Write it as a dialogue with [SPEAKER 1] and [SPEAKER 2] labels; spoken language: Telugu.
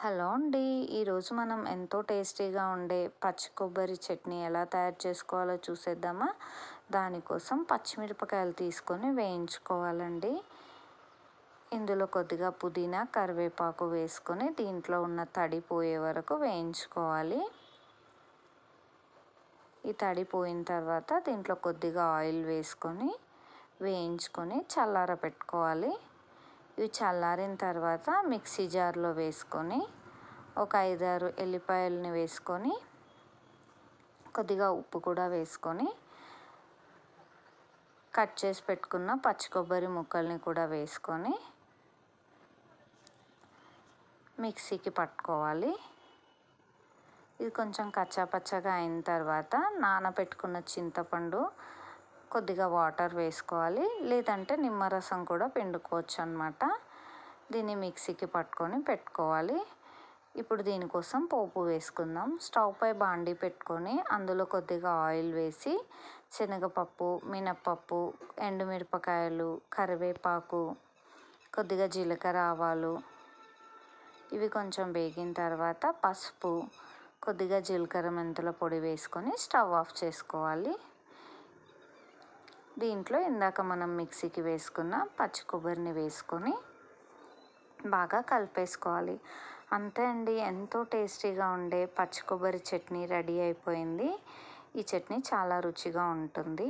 [SPEAKER 1] హలో అండి. ఈరోజు మనం ఎంతో టేస్టీగా ఉండే పచ్చి కొబ్బరి చట్నీ ఎలా తయారు చేసుకోవాలో చూసేద్దామా. దానికోసం పచ్చిమిరపకాయలు తీసుకొని వేయించుకోవాలండి. ఇందులో కొద్దిగా పుదీనా కరివేపాకు వేసుకొని దీంట్లో ఉన్న తడి పోయే వరకు వేయించుకోవాలి. ఈ తడి పోయిన తర్వాత దీంట్లో కొద్దిగా ఆయిల్ వేసుకొని వేయించుకొని చల్లార పెట్టుకోవాలి. ఇవి చల్లారిన తర్వాత మిక్సీ జార్లో వేసుకొని ఒక 5-6 ఎల్లిపాయలని వేసుకొని కొద్దిగా ఉప్పు కూడా వేసుకొని కట్ చేసి పెట్టుకున్న పచ్చి కొబ్బరి ముక్కల్ని కూడా వేసుకొని మిక్సీకి పట్టుకోవాలి. ఇది కొంచెం కచ్చాపచ్చగా అయిన తర్వాత నానబెట్టుకున్న చింతపండు కొద్దిగా వాటర్ వేసుకోవాలి, లేదంటే నిమ్మరసం కూడా పిండుకోవచ్చు అన్నమాట. దీన్ని మిక్సీకి పట్టుకొని పెట్టుకోవాలి. ఇప్పుడు దీనికోసం పోపు వేసుకుందాం. స్టవ్ పై బాండీ పెట్టుకొని అందులో కొద్దిగా ఆయిల్ వేసి శనగపప్పు, మినప్పప్పు, ఎండుమిరపకాయలు, కరివేపాకు, కొద్దిగా జీలకర్ర, ఆవాలు ఇవి కొంచెం వేగిన తర్వాత పసుపు, కొద్దిగా జీలకర్ర మెంతుల పొడి వేసుకొని స్టవ్ ఆఫ్ చేసుకోవాలి. దీంట్లో ఇందాక మనం మిక్సీకి వేసుకున్న పచ్చి కొబ్బరిని వేసుకొని బాగా కలిపేసుకోవాలి. అంతే అండి, ఎంతో టేస్టీగా ఉండే పచ్చి కొబ్బరి చట్నీ రెడీ అయిపోయింది. ఈ చట్నీ చాలా రుచిగా ఉంటుంది.